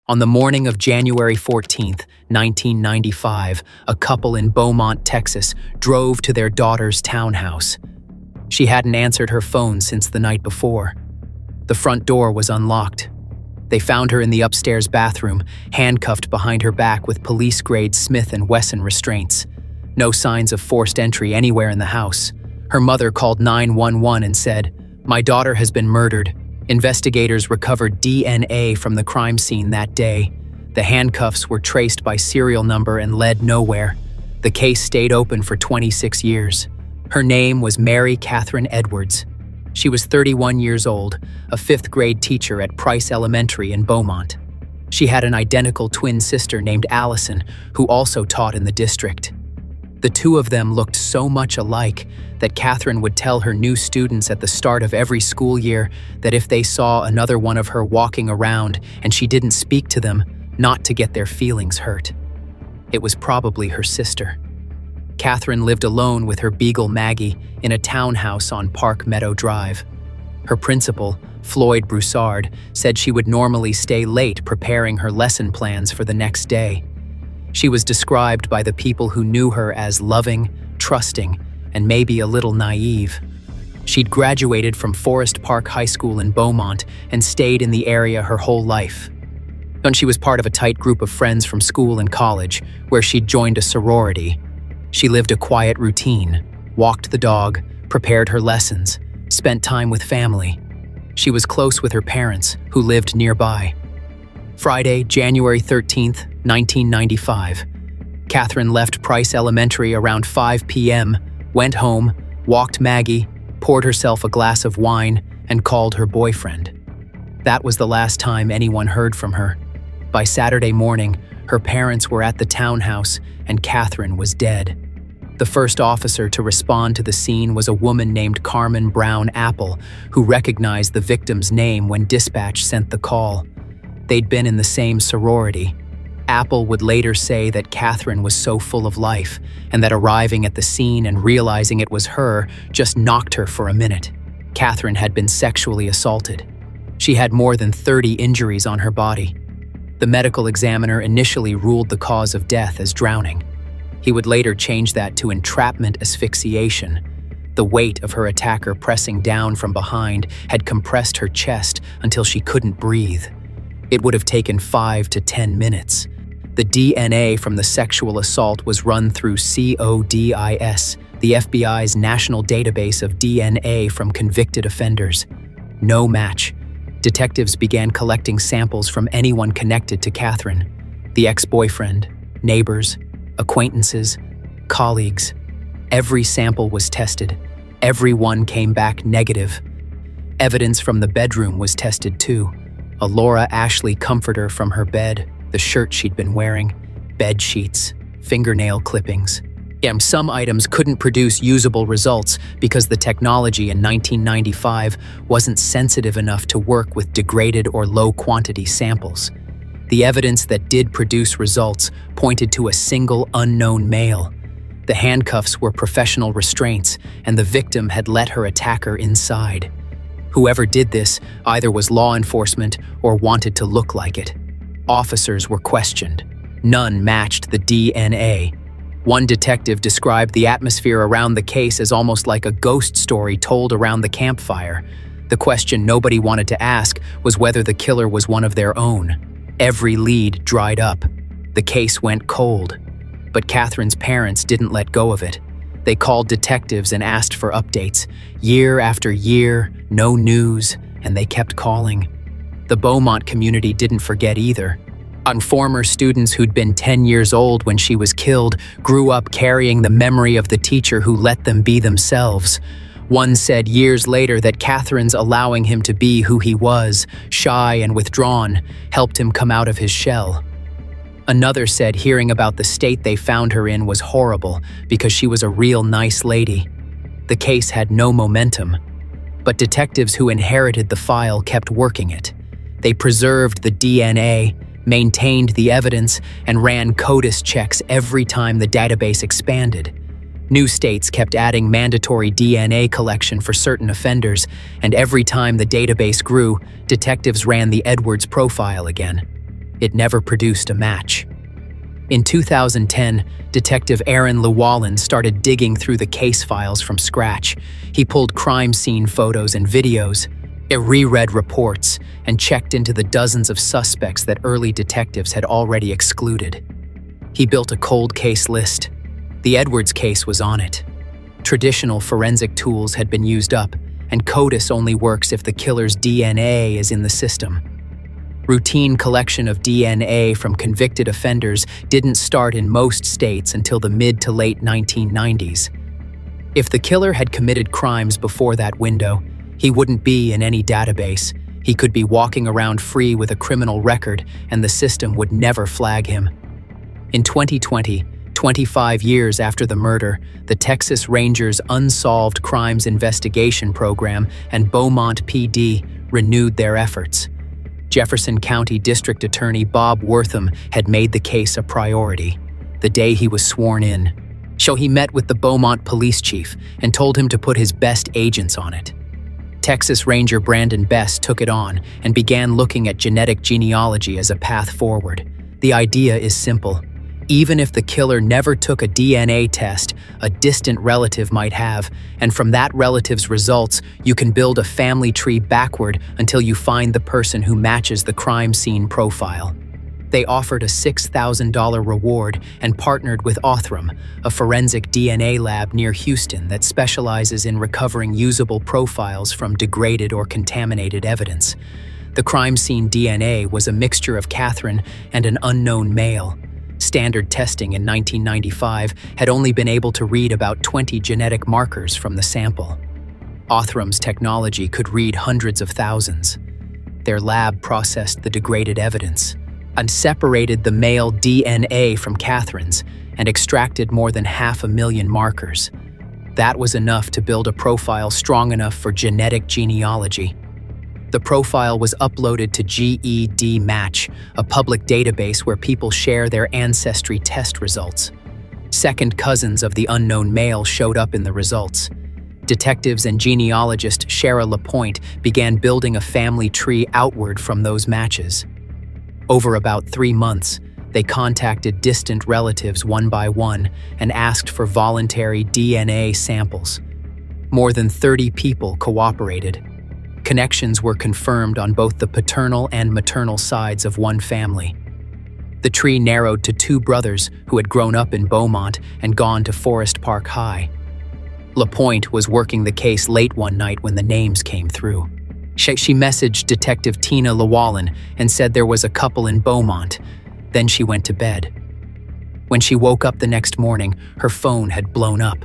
On the morning of January 14th, 1995, a couple in Beaumont, Texas, drove to their daughter's townhouse. She hadn't answered her phone since the night before. The front door was unlocked. They found her in the upstairs bathroom, handcuffed behind her back with police-grade Smith & Wesson restraints. No signs of forced entry anywhere in the house. Her mother called 911 and said, "My daughter has been murdered." Investigators recovered DNA from the crime scene that day. The handcuffs were traced by serial number and led nowhere. The case stayed open for 26 years. Her name was Mary Catherine Edwards. She was 31 years old, a fifth-grade teacher at Price Elementary in Beaumont. She had an identical twin sister named Allison, who also taught in the district. The two of them looked so much alike that Catherine would tell her new students at the start of every school year that if they saw another one of her walking around and she didn't speak to them, not to get their feelings hurt. It was probably her sister. Catherine lived alone with her beagle Maggie in a townhouse on Park Meadow Drive. Her principal, Floyd Broussard, said she would normally stay late preparing her lesson plans for the next day. She was described by the people who knew her as loving, trusting, and maybe a little naive. She'd graduated from Forest Park High School in Beaumont and stayed in the area her whole life. And she was part of a tight group of friends from school and college, where she'd joined a sorority. She lived a quiet routine, walked the dog, prepared her lessons, spent time with family. She was close with her parents, who lived nearby. Friday, January 13th, 1995. Catherine left Price Elementary around 5 p.m., went home, walked Maggie, poured herself a glass of wine, and called her boyfriend. That was the last time anyone heard from her. By Saturday morning, her parents were at the townhouse and Catherine was dead. The first officer to respond to the scene was a woman named Carmen Brown Apple, who recognized the victim's name when dispatch sent the call. They'd been in the same sorority. Apple would later say that Catherine was so full of life, and that arriving at the scene and realizing it was her just knocked her for a minute. Catherine had been sexually assaulted. She had more than 30 injuries on her body. The medical examiner initially ruled the cause of death as drowning. He would later change that to entrapment asphyxiation. The weight of her attacker pressing down from behind had compressed her chest until she couldn't breathe. It would have taken 5 to 10 minutes. The DNA from the sexual assault was run through CODIS, the FBI's national database of DNA from convicted offenders. No match. Detectives began collecting samples from anyone connected to Catherine. The ex-boyfriend, neighbors, acquaintances, colleagues. Every sample was tested. Every one came back negative. Evidence from the bedroom was tested too. A Laura Ashley comforter from her bed, the shirt she'd been wearing, bed sheets, fingernail clippings. Some items couldn't produce usable results because the technology in 1995 wasn't sensitive enough to work with degraded or low-quantity samples. The evidence that did produce results pointed to a single unknown male. The handcuffs were professional restraints, and the victim had let her attacker inside. Whoever did this either was law enforcement or wanted to look like it. Officers were questioned. None matched the DNA. One detective described the atmosphere around the case as almost like a ghost story told around the campfire. The question nobody wanted to ask was whether the killer was one of their own. Every lead dried up. The case went cold. But Catherine's parents didn't let go of it. They called detectives and asked for updates. Year after year, no news, and they kept calling. The Beaumont community didn't forget either. Former students who'd been 10 years old when she was killed grew up carrying the memory of the teacher who let them be themselves. One said years later that Catherine's allowing him to be who he was, shy and withdrawn, helped him come out of his shell. Another said hearing about the state they found her in was horrible because she was a real nice lady. The case had no momentum, but detectives who inherited the file kept working it. They preserved the DNA, maintained the evidence, and ran CODIS checks every time the database expanded. New states kept adding mandatory DNA collection for certain offenders, and every time the database grew, detectives ran the Edwards profile again. It never produced a match. In 2010, Detective Aaron Llewellyn started digging through the case files from scratch. He pulled crime scene photos and videos, reread reports, and checked into the dozens of suspects that early detectives had already excluded. He built a cold case list. The Edwards case was on it. Traditional forensic tools had been used up, and CODIS only works if the killer's DNA is in the system. Routine collection of DNA from convicted offenders didn't start in most states until the mid to late 1990s. If the killer had committed crimes before that window, he wouldn't be in any database. He could be walking around free with a criminal record, and the system would never flag him. In 2020, 25 years after the murder, the Texas Rangers Unsolved Crimes Investigation Program and Beaumont PD renewed their efforts. Jefferson County District Attorney Bob Wortham had made the case a priority. The day he was sworn in, he met with the Beaumont police chief and told him to put his best agents on it. Texas Ranger Brandon Best took it on and began looking at genetic genealogy as a path forward. The idea is simple. Even if the killer never took a DNA test, a distant relative might have, and from that relative's results, you can build a family tree backward until you find the person who matches the crime scene profile. They offered a $6,000 reward and partnered with Othram, a forensic DNA lab near Houston that specializes in recovering usable profiles from degraded or contaminated evidence. The crime scene DNA was a mixture of Catherine and an unknown male. Standard testing in 1995 had only been able to read about 20 genetic markers from the sample. Othram's technology could read hundreds of thousands. Their lab processed the degraded evidence and separated the male DNA from Catherine's and extracted more than 500,000 markers. That was enough to build a profile strong enough for genetic genealogy. The profile was uploaded to GEDmatch, a public database where people share their ancestry test results. Second cousins of the unknown male showed up in the results. Detectives and genealogist Shara LaPointe began building a family tree outward from those matches. Over about 3 months, they contacted distant relatives one by one and asked for voluntary DNA samples. More than 30 people cooperated. Connections were confirmed on both the paternal and maternal sides of one family. The tree narrowed to 2 brothers who had grown up in Beaumont and gone to Forest Park High. LaPointe was working the case late one night when the names came through. She messaged Detective Tina Llewellyn and said there was a couple in Beaumont. Then she went to bed. When she woke up the next morning, her phone had blown up.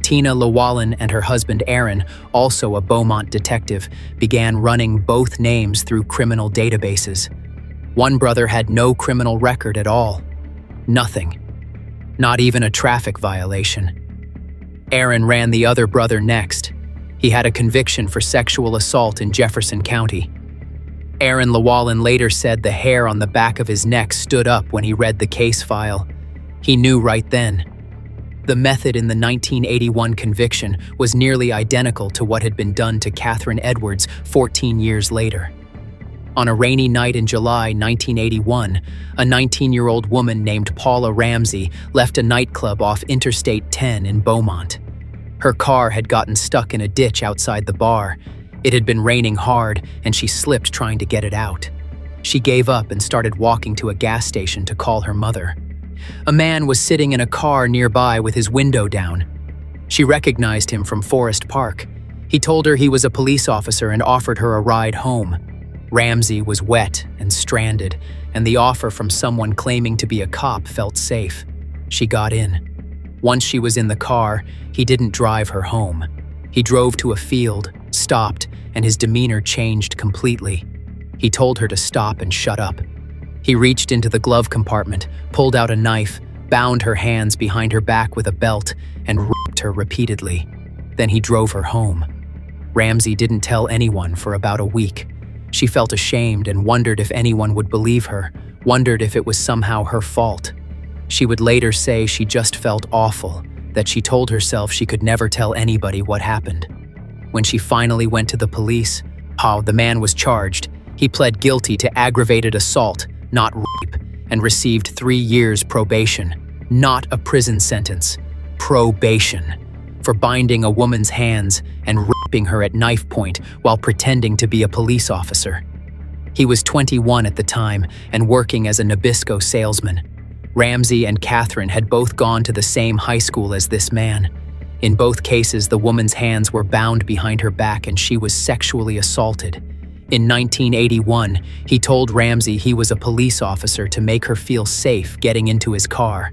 Tina Llewellyn and her husband Aaron, also a Beaumont detective, began running both names through criminal databases. One brother had no criminal record at all. Nothing. Not even a traffic violation. Aaron ran the other brother next. He had a conviction for sexual assault in Jefferson County. Aaron Llewellyn later said the hair on the back of his neck stood up when he read the case file. He knew right then. The method in the 1981 conviction was nearly identical to what had been done to Catherine Edwards 14 years later. On a rainy night in July 1981, a 19-year-old woman named Paula Ramsey left a nightclub off Interstate 10 in Beaumont. Her car had gotten stuck in a ditch outside the bar. It had been raining hard, and she slipped trying to get it out. She gave up and started walking to a gas station to call her mother. A man was sitting in a car nearby with his window down. She recognized him from Forest Park. He told her he was a police officer and offered her a ride home. Ramsey was wet and stranded, and the offer from someone claiming to be a cop felt safe. She got in. Once she was in the car, he didn't drive her home. He drove to a field, stopped, and his demeanor changed completely. He told her to stop and shut up. He reached into the glove compartment, pulled out a knife, bound her hands behind her back with a belt, and raped her repeatedly. Then he drove her home. Ramsey didn't tell anyone for about a week. She felt ashamed and wondered if anyone would believe her, wondered if it was somehow her fault. She would later say she just felt awful, that she told herself she could never tell anybody what happened. When she finally went to the police, the man was charged. He pled guilty to aggravated assault, not rape, and received 3 years probation, not a prison sentence, probation, for binding a woman's hands and raping her at knife point while pretending to be a police officer. He was 21 at the time and working as a Nabisco salesman. Ramsey and Catherine had both gone to the same high school as this man. In both cases, the woman's hands were bound behind her back and she was sexually assaulted. In 1981, he told Ramsey he was a police officer to make her feel safe getting into his car.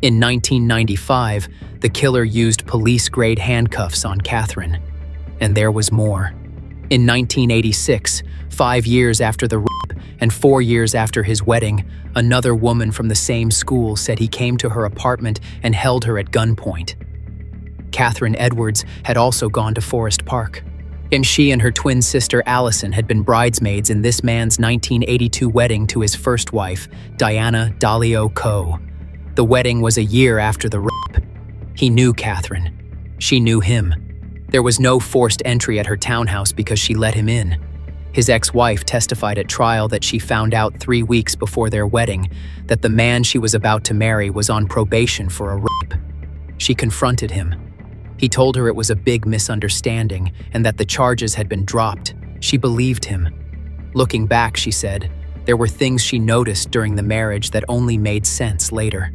In 1995, the killer used police-grade handcuffs on Catherine. And there was more. In 1986, 5 years after the rape and 4 years after his wedding, another woman from the same school said he came to her apartment and held her at gunpoint. Catherine Edwards had also gone to Forest Park, and she and her twin sister Allison had been bridesmaids in this man's 1982 wedding to his first wife, Diana Dalio Coe. The wedding was a year after the rape. He knew Catherine. She knew him. There was no forced entry at her townhouse because she let him in. His ex-wife testified at trial that she found out 3 weeks before their wedding that the man she was about to marry was on probation for a rape. She confronted him. He told her it was a big misunderstanding and that the charges had been dropped. She believed him. Looking back, she said, there were things she noticed during the marriage that only made sense later.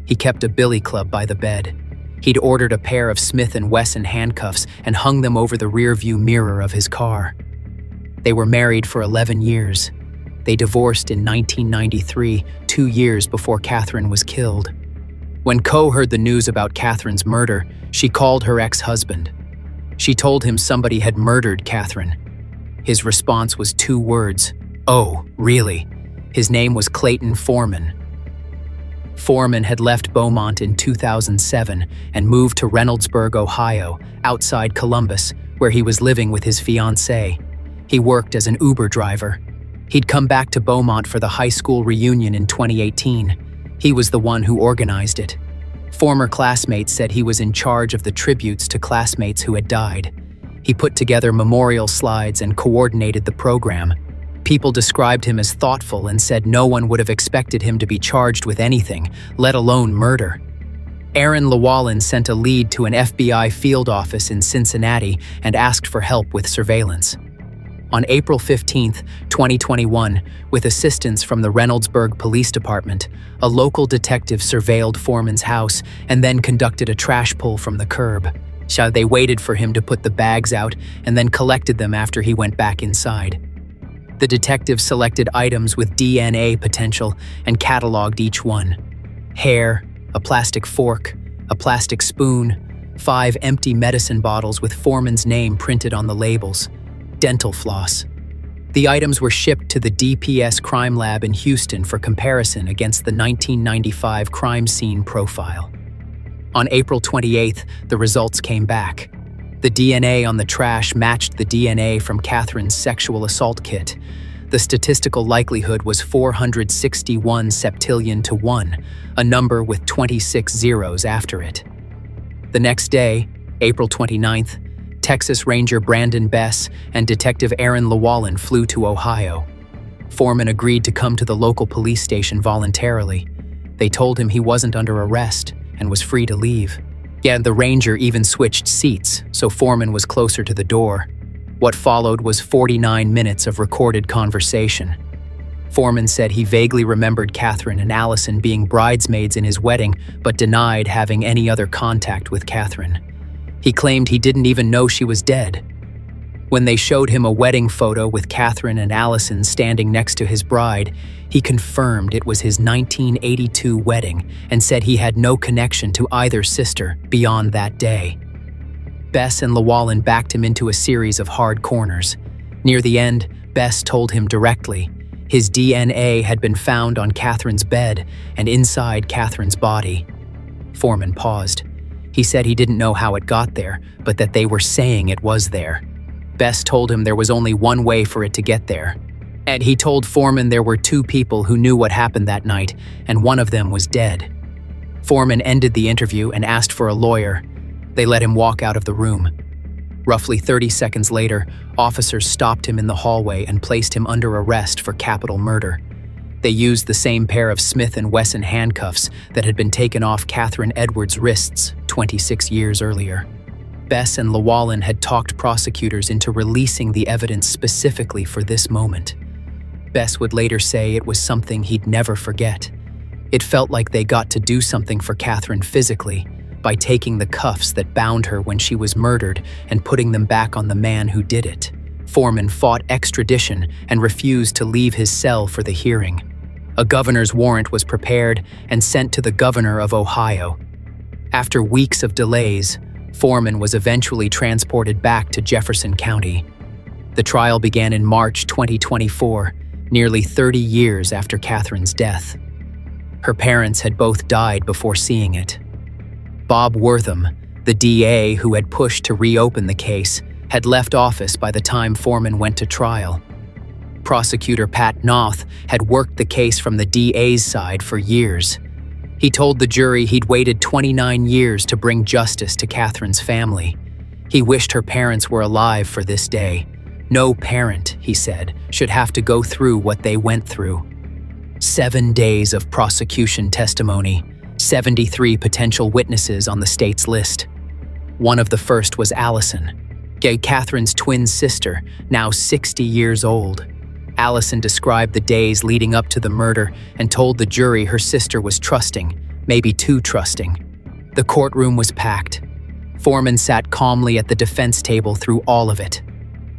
He kept a billy club by the bed. He'd ordered a pair of Smith & Wesson handcuffs and hung them over the rearview mirror of his car. They were married for 11 years. They divorced in 1993, 2 years before Catherine was killed. When Coe heard the news about Catherine's murder, she called her ex-husband. She told him somebody had murdered Catherine. His response was 2 words, "Oh, really?" His name was Clayton Foreman. Foreman had left Beaumont in 2007 and moved to Reynoldsburg, Ohio, outside Columbus, where he was living with his fiancée. He worked as an Uber driver. He'd come back to Beaumont for the high school reunion in 2018. He was the one who organized it. Former classmates said he was in charge of the tributes to classmates who had died. He put together memorial slides and coordinated the program. People described him as thoughtful and said no one would have expected him to be charged with anything, let alone murder. Aaron Llewellyn sent a lead to an FBI field office in Cincinnati and asked for help with surveillance. On April 15, 2021, with assistance from the Reynoldsburg Police Department, a local detective surveilled Foreman's house and then conducted a trash pull from the curb. They waited for him to put the bags out and then collected them after he went back inside. The detective selected items with DNA potential and cataloged each one. Hair, a plastic fork, a plastic spoon, 5 empty medicine bottles with Foreman's name printed on the labels, dental floss. The items were shipped to the DPS crime lab in Houston for comparison against the 1995 crime scene profile. On April 28th, the results came back. The DNA on the trash matched the DNA from Catherine's sexual assault kit. The statistical likelihood was 461 septillion to 1, a number with 26 zeros after it. The next day, April 29th, Texas Ranger Brandon Bess and Detective Aaron Llewellyn flew to Ohio. Foreman agreed to come to the local police station voluntarily. They told him he wasn't under arrest and was free to leave. The ranger even switched seats, so Foreman was closer to the door. What followed was 49 minutes of recorded conversation. Foreman said he vaguely remembered Catherine and Allison being bridesmaids in his wedding, but denied having any other contact with Catherine. He claimed he didn't even know she was dead. When they showed him a wedding photo with Catherine and Allison standing next to his bride, he confirmed it was his 1982 wedding and said he had no connection to either sister beyond that day. Bess and Llewellyn backed him into a series of hard corners. Near the end, Bess told him directly. His DNA had been found on Catherine's bed and inside Catherine's body. Foreman paused. He said he didn't know how it got there, but that they were saying it was there. Bess told him there was only one way for it to get there. And he told Foreman there were 2 people who knew what happened that night, and one of them was dead. Foreman ended the interview and asked for a lawyer. They let him walk out of the room. Roughly 30 seconds later, officers stopped him in the hallway and placed him under arrest for capital murder. They used the same pair of Smith & Wesson handcuffs that had been taken off Catherine Edwards' wrists 26 years earlier. Bess and Llewellyn had talked prosecutors into releasing the evidence specifically for this moment. Bess would later say it was something he'd never forget. It felt like they got to do something for Catherine physically by taking the cuffs that bound her when she was murdered and putting them back on the man who did it. Foreman fought extradition and refused to leave his cell for the hearing. A governor's warrant was prepared and sent to the governor of Ohio. After weeks of delays, Foreman was eventually transported back to Jefferson County. The trial began in March 2024, nearly 30 years after Catherine's death. Her parents had both died before seeing it. Bob Wortham, the DA who had pushed to reopen the case, had left office by the time Foreman went to trial. Prosecutor Pat Noth had worked the case from the DA's side for years. He told the jury he'd waited 29 years to bring justice to Catherine's family. He wished her parents were alive for this day. No parent, he said, should have to go through what they went through. 7 days of prosecution testimony, 73 potential witnesses on the state's list. One of the first was Allison, Catherine's twin sister, now 60 years old. Allison described the days leading up to the murder and told the jury her sister was trusting, maybe too trusting. The courtroom was packed. Foreman sat calmly at the defense table through all of it.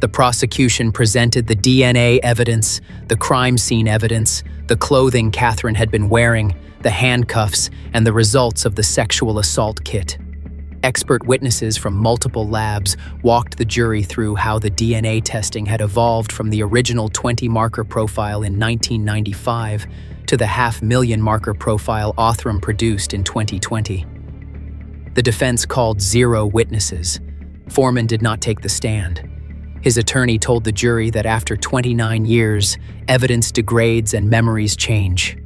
The prosecution presented the DNA evidence, the crime scene evidence, the clothing Catherine had been wearing, the handcuffs, and the results of the sexual assault kit. Expert witnesses from multiple labs walked the jury through how the DNA testing had evolved from the original 20-marker profile in 1995 to the 500,000 marker profile Othram produced in 2020. The defense called 0 witnesses. Foreman did not take the stand. His attorney told the jury that after 29 years, evidence degrades and memories change.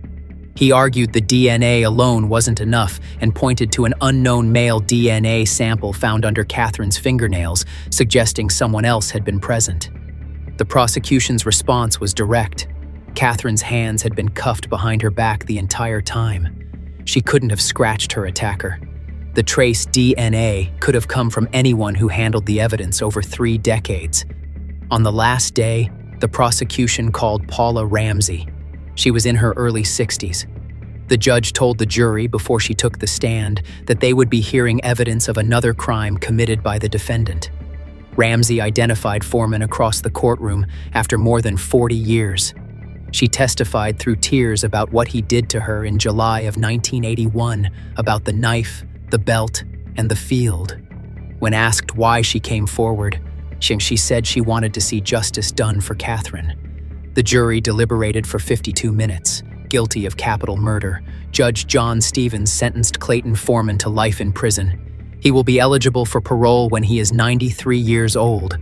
He argued the DNA alone wasn't enough and pointed to an unknown male DNA sample found under Catherine's fingernails, suggesting someone else had been present. The prosecution's response was direct. Catherine's hands had been cuffed behind her back the entire time. She couldn't have scratched her attacker. The trace DNA could have come from anyone who handled the evidence over 3 decades. On the last day, the prosecution called Paula Ramsey. She was in her early 60s. The judge told the jury before she took the stand that they would be hearing evidence of another crime committed by the defendant. Ramsey identified Foreman across the courtroom after more than 40 years. She testified through tears about what he did to her in July of 1981, about the knife, the belt, and the field. When asked why she came forward, she said she wanted to see justice done for Catherine. The jury deliberated for 52 minutes. Guilty of capital murder, Judge John Stevens sentenced Clayton Foreman to life in prison. He will be eligible for parole when he is 93 years old.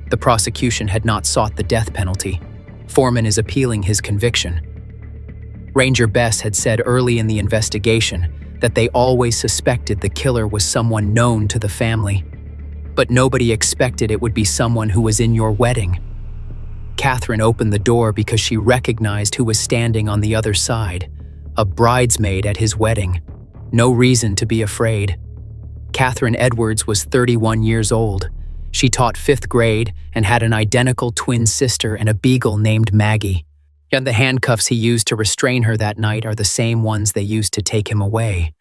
The prosecution had not sought the death penalty. Foreman is appealing his conviction. Ranger Bess had said early in the investigation that they always suspected the killer was someone known to the family. But nobody expected it would be someone who was in your wedding. Catherine opened the door because she recognized who was standing on the other side, a bridesmaid at his wedding. No reason to be afraid. Catherine Edwards was 31 years old. She taught 5th grade and had an identical twin sister and a beagle named Maggie. And the handcuffs he used to restrain her that night are the same ones they used to take him away.